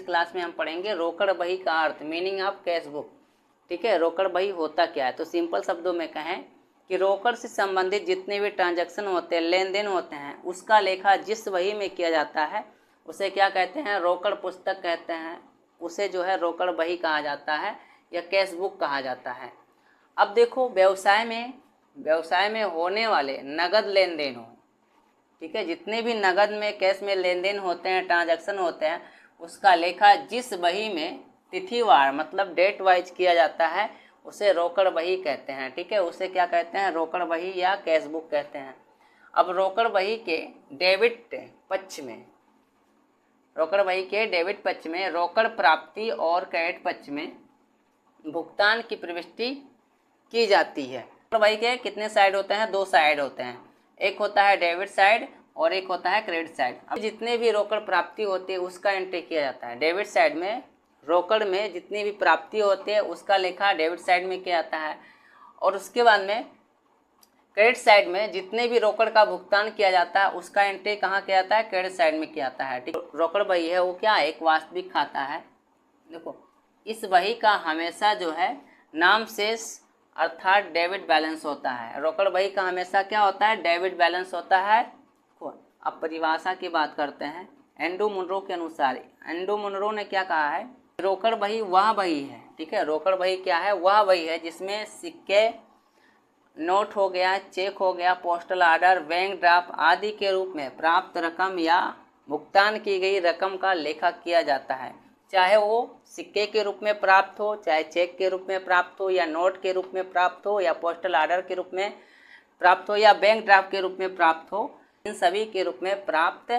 Class में हम पढ़ेंगे रोकड़ बही का अर्थ, मीनिंग ऑफ कैश बुक। ठीक है, रोकड़ बही होता क्या है? तो सिंपल शब्दों में कहें कि रोकड़ से संबंधित जितने भी ट्रांजैक्शन होते हैं, लेन देन होते हैं, उसका लेखा जिस बही में किया जाता है उसे क्या कहते हैं? रोकड़ पुस्तक कहते हैं। उसे जो है रोकड़ बही कहा जाता है या कैश बुक कहा जाता है। अब देखो, व्यवसाय में होने वाले नगद लेन देन हो, ठीक है, जितने भी नगद में कैश में लेन देन होते हैं, ट्रांजैक्शन होते हैं, उसका लेखा जिस बही में तिथिवार मतलब डेट वाइज किया जाता है उसे रोकड़ बही कहते हैं। ठीक है, उसे क्या कहते हैं? रोकड़ बही या कैश बुक कहते हैं। अब रोकड़ बही के डेबिट पक्ष में रोकड़ प्राप्ति और क्रेडिट पक्ष में भुगतान की प्रविष्टि की जाती है। रोकड़ बही के कितने साइड होते हैं? 2 साइड होते हैं, एक होता है डेबिट साइड और एक होता है क्रेडिट साइड। अब जितने भी रोकड़ प्राप्ति होती है उसका एंट्री किया जाता है डेबिट साइड में। रोकड़ में जितनी भी प्राप्ति होती है उसका लेखा डेबिट साइड में किया जाता है, और उसके बाद में क्रेडिट साइड में जितने भी रोकड़ का भुगतान किया जाता है उसका एंट्री कहाँ किया जाता है? क्रेडिट साइड में किया जाता है। ठीक, रोकड़ बही है वो क्या है? एक वास्तविक खाता है। देखो, इस बही का हमेशा जो है नाम शेष अर्थात डेबिट बैलेंस होता है। रोकड़ बही का हमेशा क्या होता है? डेबिट बैलेंस होता है। अब परिभाषा की बात करते हैं एंड्रू मुनरो के अनुसार। एंड्रू मुनरो ने क्या कहा है? रोकड़ बही वह बही है, ठीक है, रोकड़ बही क्या है? वह बही है जिसमें सिक्के, नोट हो गया, चेक हो गया, पोस्टल ऑर्डर, बैंक ड्राफ्ट आदि के रूप में प्राप्त रकम या भुगतान की गई रकम का लेखा किया जाता है। चाहे वो सिक्के के रूप में प्राप्त हो, चाहे चेक के रूप में प्राप्त हो, या नोट के रूप में प्राप्त हो, या पोस्टल ऑर्डर के रूप में प्राप्त हो, या बैंक ड्राफ्ट के रूप में प्राप्त हो, इन सभी के रूप में प्राप्त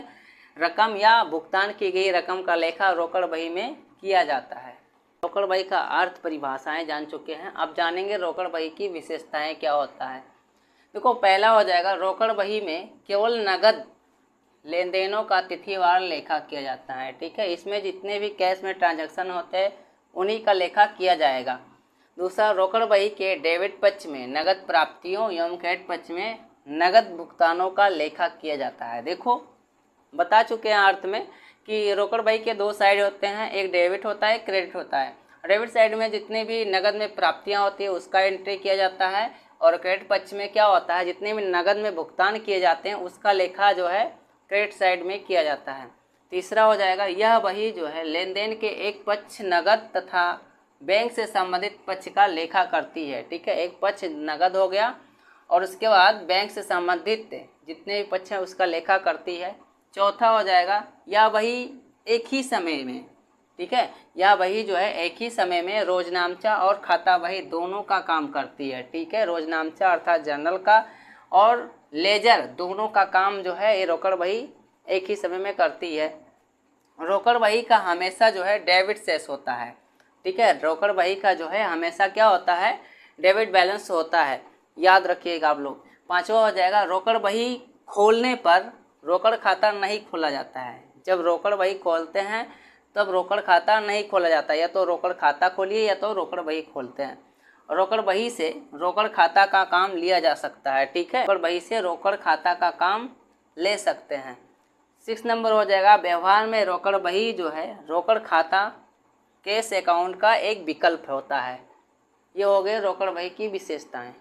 रकम या भुगतान की गई रकम का लेखा रोकड़ बही में किया जाता है। रोकड़ बही का अर्थ परिभाषाएं जान चुके हैं, अब जानेंगे रोकड़ बही की विशेषताएं क्या होता है। देखो, पहला हो जाएगा रोकड़ बही में केवल नगद लेन देनों का तिथिवार लेखा किया जाता है। ठीक है, इसमें जितने भी कैश में ट्रांजैक्शन होते हैं उन्हीं का लेखा किया जाएगा। दूसरा, रोकड़ बही के डेबिट पक्ष में नगद प्राप्तियों एवं क्रेडिट पक्ष में नगद भुगतानों का लेखा किया जाता है। देखो, बता चुके हैं अर्थ में कि रोकड़ बही के 2 साइड होते हैं, एक डेबिट होता है, क्रेडिट होता है। डेबिट साइड में जितने भी नगद में प्राप्तियां होती है उसका एंट्री किया जाता है, और क्रेडिट पक्ष में क्या होता है? जितने भी नगद में भुगतान किए जाते हैं उसका लेखा जो है क्रेडिट साइड में किया जाता है। तीसरा हो जाएगा, यह बही जो है लेन देन के एक पक्ष नगद तथा बैंक से संबंधित पक्ष का लेखा करती है। ठीक है, एक पक्ष नगद हो गया और उसके बाद बैंक से संबंधित जितने भी पक्ष हैं उसका लेखा करती है। चौथा हो जाएगा, यह बही एक ही समय में, ठीक है, यह बही जो है एक ही समय में रोजनामचा और खाता बही दोनों का काम करती है। ठीक है, रोजनामचा अर्थात जर्नल का और लेजर दोनों का काम जो है ये रोकड़ बही एक ही समय में करती है। रोकड़ बही का हमेशा जो है डेबिट शेष होता है। ठीक है, रोकड़ बही का जो है हमेशा क्या होता है? डेबिट बैलेंस होता है, याद रखिएगा आप लोग। पांचवा हो जाएगा, रोकड़ बही खोलने पर रोकड़ खाता नहीं खोला जाता है। जब रोकड़ बही खोलते हैं तब रोकड़ खाता नहीं खोला जाता, या तो रोकड़ खाता खोलिए या तो रोकड़ बही खोलते हैं। रोकड़ बही से रोकड़ खाता का काम लिया जा सकता है। ठीक है, रोकड़ बही से रोकड़ खाता का काम ले सकते हैं। 6 नंबर हो जाएगा, व्यवहार में रोकड़ बही जो है रोकड़ खाता कैश अकाउंट का एक विकल्प होता है। ये हो गए रोकड़ बही की विशेषताएं।